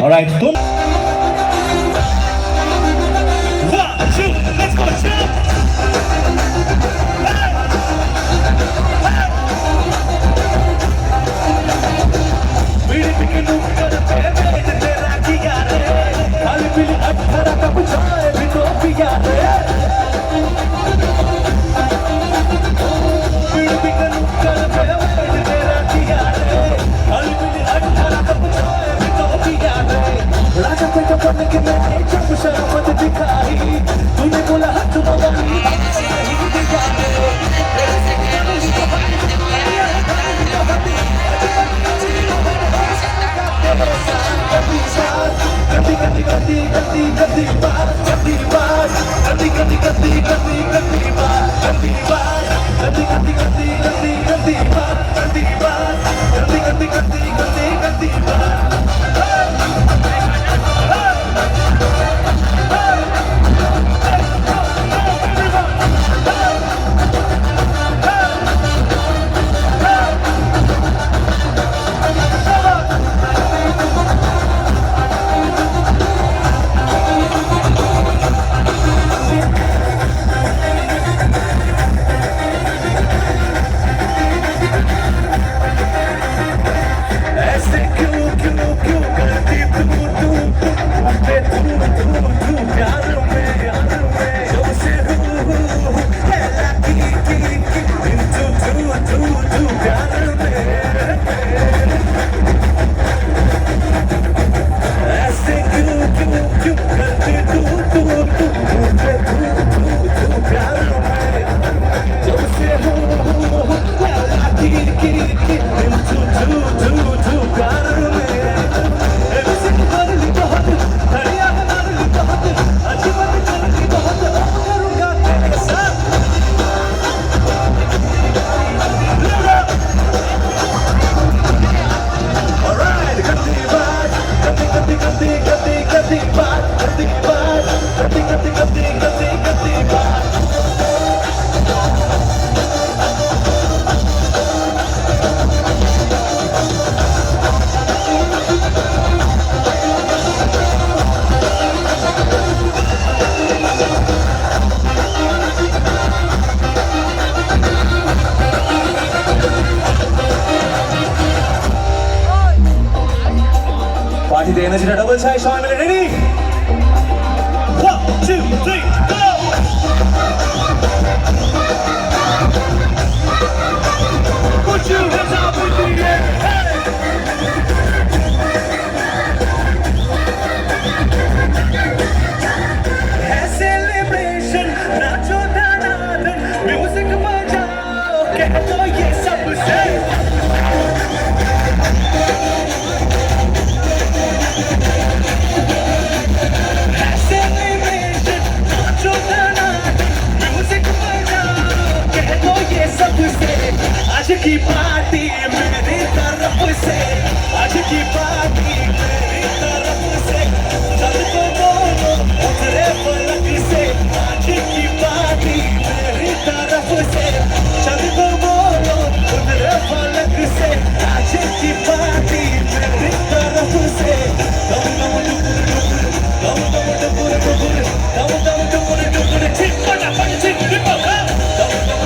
Alright, boom. One, two, let's go, jump. Bidi P के लूट कर बेबे तेरा किया रे खाली पीली 18 कप चाय भी तो पिया रे बीड़ी पी के लूट कर बेबे तेरा किया रे खाली पीली 18 कप चाय भी तो पिया रे राजा पे कपन के मैंने जब शराफत दिखाई तूने बोला हाथ मंगाई नहीं दिखा रे गंदी गंदी गंदी गंदी गंदी बात गंदी बात गंदी गंदी गंदी गंदी गंदी बात गंदी बात गंदी गंदी गंदी गंदी गंदी बात गंदी बात गंदी गंदी गंदी गंदी गंदी बात পার্টিতে এনার্জিটা ডাবল চাই সবাই মিলে ready 1 2 3 go Put your hands up in the air hey है celebration नाचो दनादन म्यूजिक बजाओ कह दो ये सबसे आज की पार्टी मेरी तरफ से आज की पार्टी मेरी तरफ से चल तो बोलो उतरे पलक से आज की पार्टी मेरी तरफ से चल तो बोलो उतरे पलक से आज की पार्टी मेरी तरफ से दम दम डुबुर डुबुर दम दम डुबुर डुबुर चिप फटाफट चिप डिपका दम दम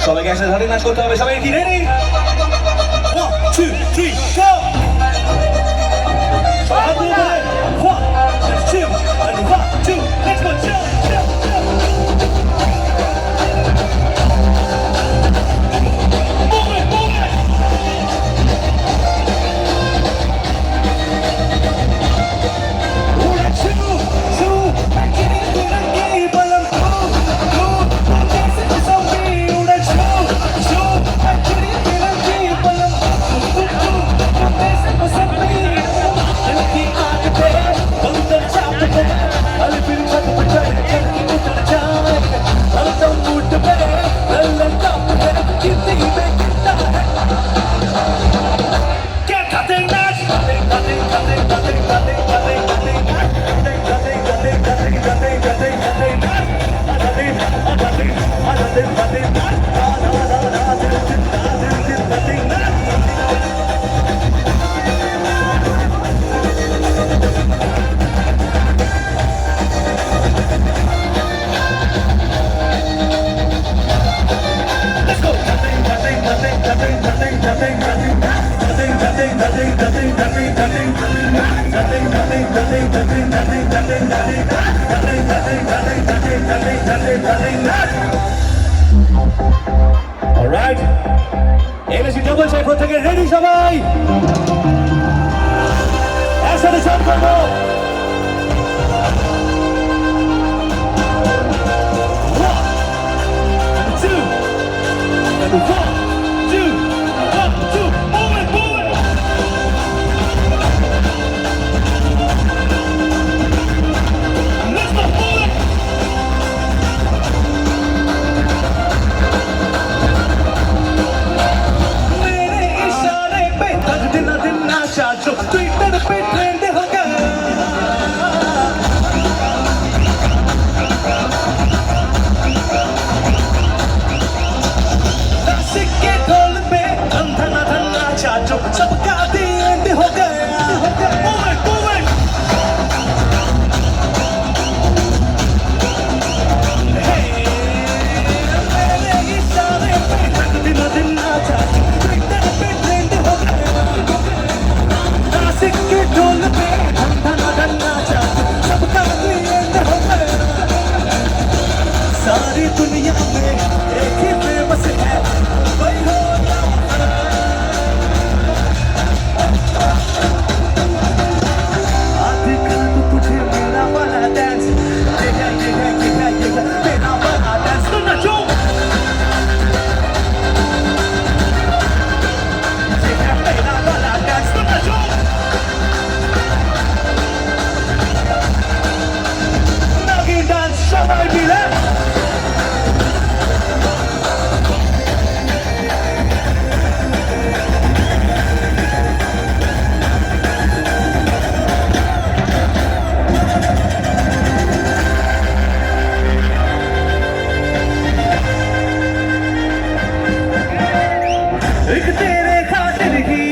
সবাইকে একসাথে ধরে নাচ করতে হবে সবাই কি রেডি 1 2 3 go সবাই বলে 1 2 and 1 2 let's go jump jump jump move it move it Una two back in the rangi balam two jैसे zombie una two back in the rangi balam two जैसे zombie दिल की आग पे Alright, এনএসি ডাবল সাইফার থেকে ready সবাই, একসাথে সব করবো। Twitter पे ट्रेंड होगा, नासिक के ढोल पे धन धन धन नाचा जो सबका एंड हो गया। Move it, move it. Hey, मेरे इशारे पे दिन दिन नाचा Twitter पे ट्रेंड हो गया। नासिक के ढोल पे धन धन धन नाचा सबका एंड हो गया। सारी दुनिया में एक ही फेमस है, वही होता दिखा तो तुझे मेरा वाला डांस, ये है मेरा वाला डांस। तो नाचो, ये है मेरा वाला डांस। तो नाचो, नागिन डांस सबाई मिले। एक तेरे खातिर ही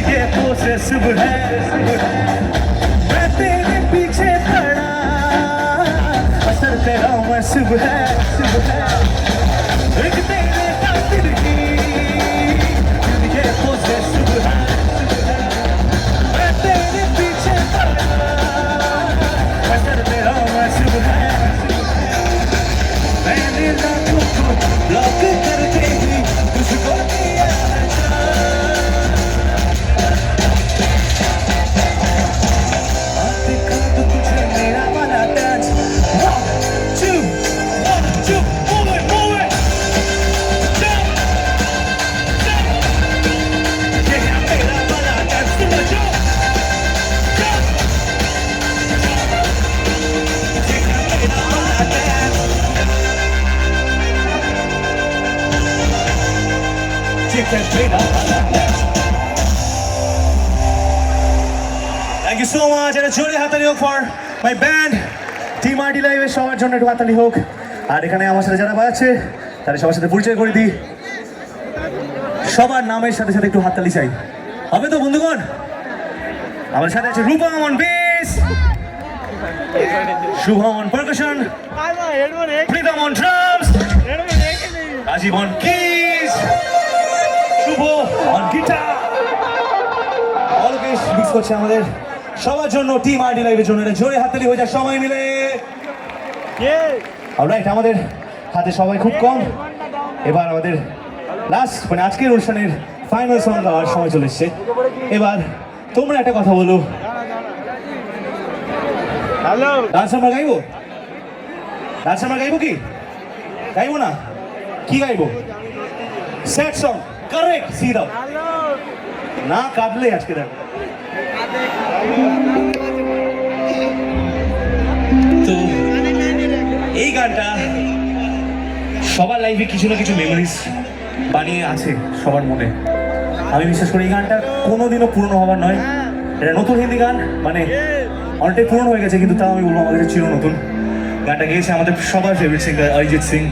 ये पोसेसिव है, मैं तेरे पीछे पड़ा, असर तेरा मसिव है। एक तेरे खातिर ही ये पोसेसिव है, मैं तेरे पीछे पड़ा, असर तेरा मसिव है। मैंने लाखों को ब्लॉक करके ही तुझको दिया है जान। दिखा तो तुझे मेरा वाला dance. 1 2 1 2 move it, move it. Jump, jump. ये है मेरा वाला डांस। तुम नाचो, jump, jump. ये है मेरा वाला dance. Thank you so much. And a jolly হাতালি হোক for my band Team RD Live এর সবার জন্য একটু হাতালি হোক। আর এখানে আমার সাথে যারা বাজাচ্ছে তাদের সবার সাথে পরিচয় করে দিই। সবার নামের সাথে সাথে একটু হাততালি চাই, হবে তো বন্ধুগণ? আমার সাথে আছে Rupam on bass, Shubham on percussion, Pritam on drums, Rajiv on keys, Shubho on guitar। All বেশ মিক্স করছে আমাদের সবার জন্য টিম আরডি লাইভের জন্য। এটা জোরে হাততালি হয়ে যায় সবাই মিলে। অলরাইট, আমাদের হাতে সবাই খুব কম। এবার আমাদের লাস্ট মানে আজকের অনুষ্ঠানের ফাইনাল সং গাওয়ার সময় চলে এসছে। এবার তোমরা একটা কথা বলো, ডান্স আমরা গাইবো? ডান্স আমরা গাইবো কি গাইবো না? কি গাইবো? Sad song, correct. সি দাও না কাঁদলে আজকে দেখো। তো এই গানটা সবার লাইফে কিছু না কিছু মেমোরিজ বানিয়ে আছে সবার মনে। আমি বিশ্বাস করি এই গানটা কোনোদিনও পুরনো হবার নয়। এটা নতুন হিন্দি গান, মানে অনেকটাই পুরনো হয়ে গেছে, কিন্তু তাও আমি বলবো আমাদের চির নতুন। গানটা গেয়েছে আমাদের সবার ফেভারিট সিঙ্গার অরিজিৎ সিং।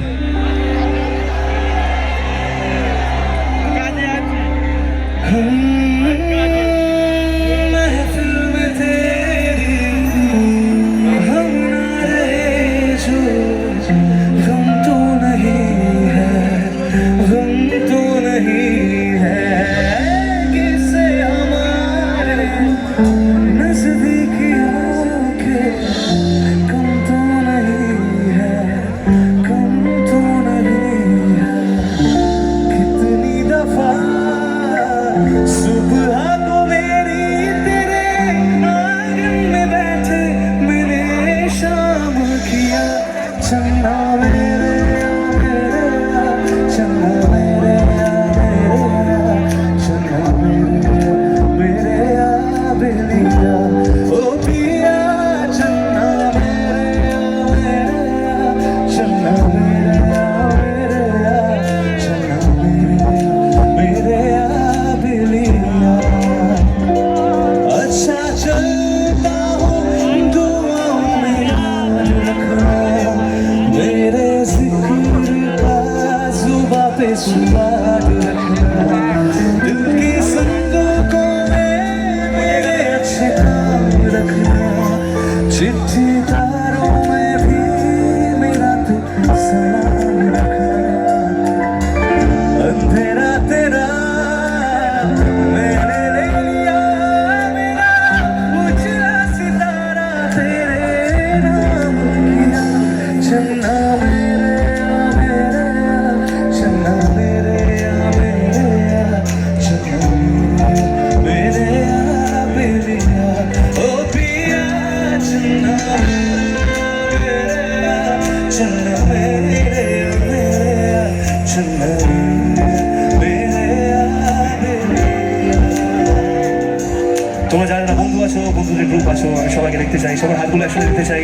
তোমরা যারা না বন্ধু আছো, বন্ধুদের গ্রুপ আছো, আমি সবাইকে দেখতে চাই, সবার হাতগুলো একসাথে দেখতে চাই।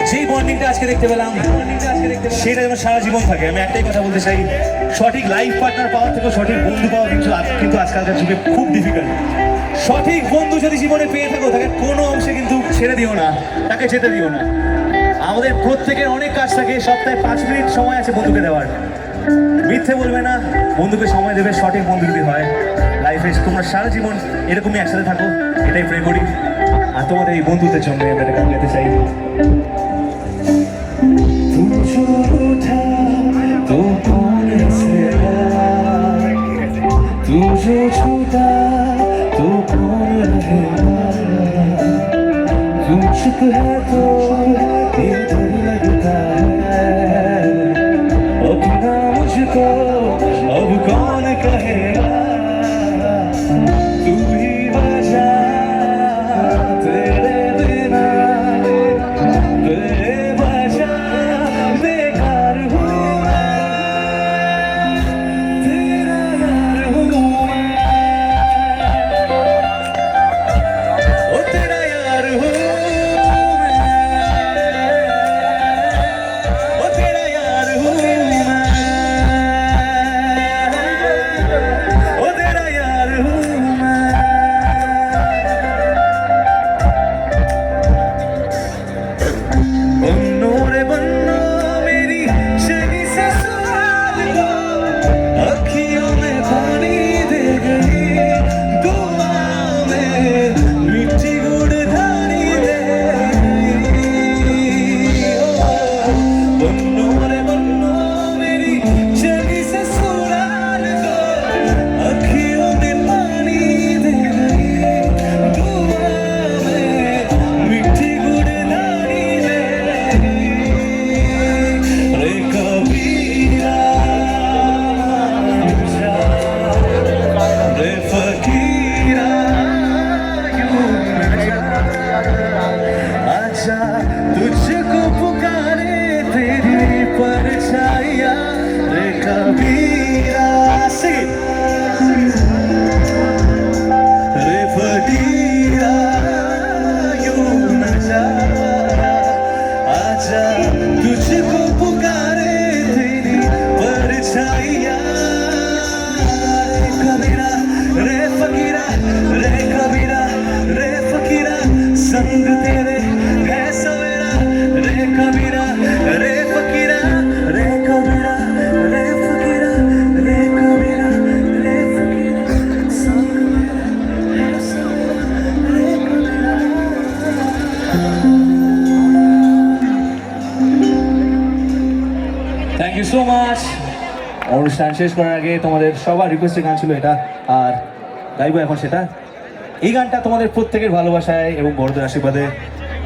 যেই বন্ডিংটা আজকে দেখতে পেলাম সেটা যেন সারা জীবন থাকে। আমি একটাই কথা বলতে চাই, সঠিক লাইফ পার্টনার পাওয়ার থেকেও সঠিক বন্ধু পাওয়া কিন্তু আজকালকার যুগে খুব ডিফিকাল্ট। সঠিক বন্ধু যদি জীবনে পেয়ে থাকো, তাকে কোনো অংশে কিন্তু ছেড়ে দিও না, তাকে যেতে দিও না। আমাদের প্রত্যেকের অনেক কাজ থাকে, সপ্তাহে 5 মিনিট সময় আছে বন্ধুকে দেওয়ার। মিথ্যে বলবে না, বন্ধুকে সময় দেবে, সঠিক বন্ধু যদি হয় লাইফে তোমরা সারা জীবন এরকমই একসাথে থাকো, এটাই প্রে করি। আর তোমাদের এই বন্ধুদের জন্য আমি একটা গান গাইতে চাই। तू जो छूटा तो कौन रहेगा, तू चुप है तो ये डर लगता है, अपना मुझको अब कौन कहेगा, तू ही बचा तेरे बिना, तेरे बचा बेकार हूँ तेरा यार हूँ ओ तेरा यार हूँ ओ तेरा यार हूँ ओ तेरा यार हूँ बन्नो रे बन्नो मेरी चली से सवाल को, अखियों में पानी दे गई, दुआ में मिट्टी गुड़ धानी दे गई। बन्नो रे बन्नो मेरी चली से सवाल को, अखियों में पानी दे गई, दुआ में मिट्टी गुड़ धानी दे गई। रे कबीरा जा, रे फकीरा यूं जा, आजा तुझको पुकारे तेरी परछाइयाँ, रे कबीरा से रे फकीरा यूं न जा, आजा तुझको पुकारे तेरी परछाइयाँ, रे कबीरा रे फकीरा रे कबीरा रे फकीरा, संग तेरे है सवेरा থ্যাংক ইউ সো মাচ। অনুষ্ঠান শেষ করার আগে তোমাদের সবার রিকোয়েস্টের গান ছিল এটা, আর গাইবো এখন সেটা। এই গানটা তোমাদের প্রত্যেকের ভালোবাসায় এবং বড়দের আশীর্বাদে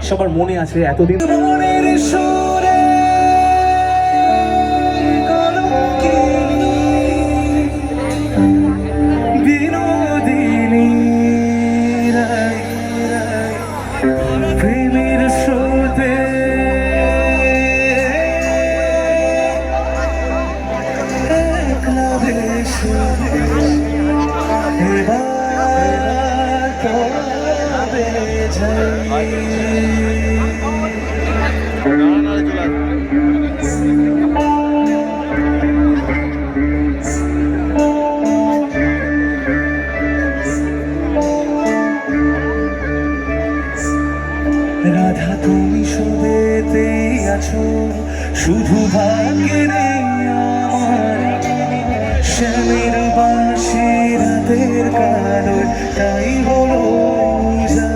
সবার মনে আছে এতদিন। মনের সুরে বিনোদিনী প্রেমের স্রোতে রাধা তুমি সবেতেই আছো, শুধু ভাগ্যে নেই আমার শ্যামের বাঁশি রাতের কালো তাই হলো যা।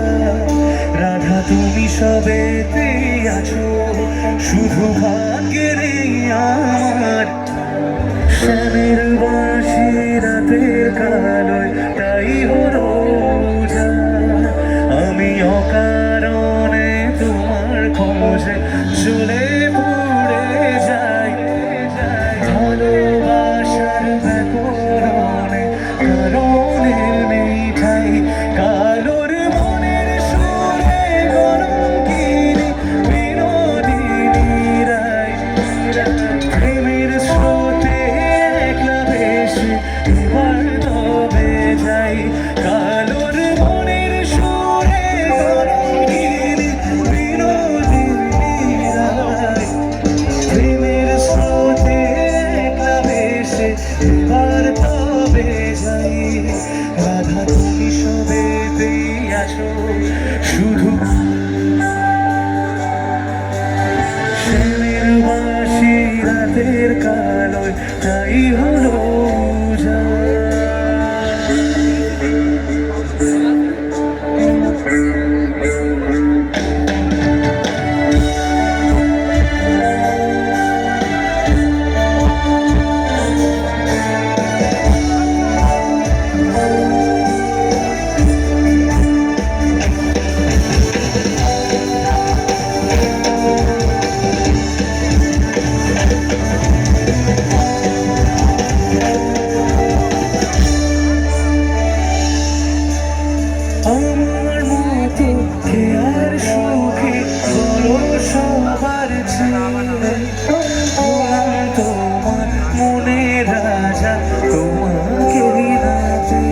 রাধা তুমি সবেতেই আছো, শুধু ভাগ্যে নেই আমার শ্যামের বাঁশি রাতের কালো তাই হলো যা। আমি অকারণে তোমার খোঁজে চলে পড়ে যাই, ভালোবাসার ব্যাকরণে কারণের নেই ঠাই। কালোর মনের সুরে কলঙ্কিনী বিনোদিনী রায়, প্রেমের স্রোতে একলা ভেসে এবার তবে যাই। কালোর মনের সুরে কলঙ্কিনী বিনোদিনী রায়, প্রেমের স্রোতে একলা ভেসে এবার তবে যাই। রাধা তুমি সবেতেই আছো, শুধু শ্যামের বাঁশি রাতের কালোয় তাই হলো যা। আমার মতো কে আর সুখী বলো সবার চেয়ে, তোমার মনে রাজা তোমাকে রাতে।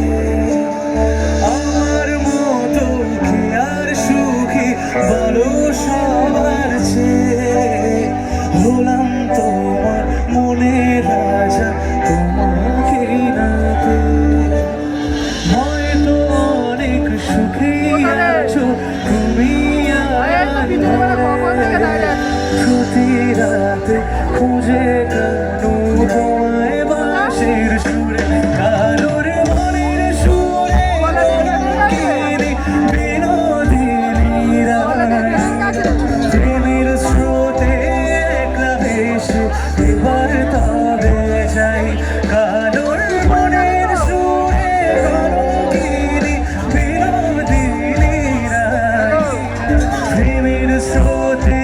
আমার মতো কে আর সুখী বলো সবার চেয়ে, হলাম তোমার মনে রাজা তোমাকে রাতে। হয়তো অনেক সুখী আছো তুমি প্রতি রাতে খুঁজে কানু তোমায় বাঁশির সুরে। কালোর মনের সুরে কলঙ্কিনী বিনোদিনী রায়, প্রেমের স্রোতে একলা ভেসে এবার তবে যাই। কালোর মনের সুরে কলঙ্কিনী বিনোদিনী রায়, প্রেমের স্রোতে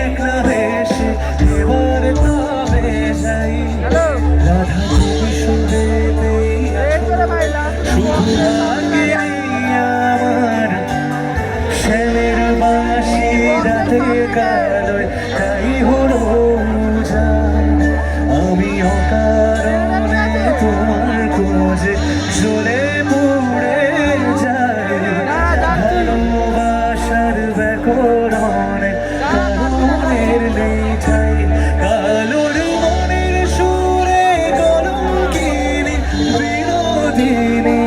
একলা ভেসে এবার তবে যাই। রাধা তুমি সবেতেই আছো, শুধু ভাগ্যে নেই আমার শ্যামের বাঁশি রাতের কালোয় তাই হলো যা। আমি অকারণে তোমার খোঁজে চলে পড়ে যাই, ভালোবাসার ব্যাকরণে কারণের নেই ঠাই। কালোর মনের সুরে কলঙ্কিনী বিনোদিনী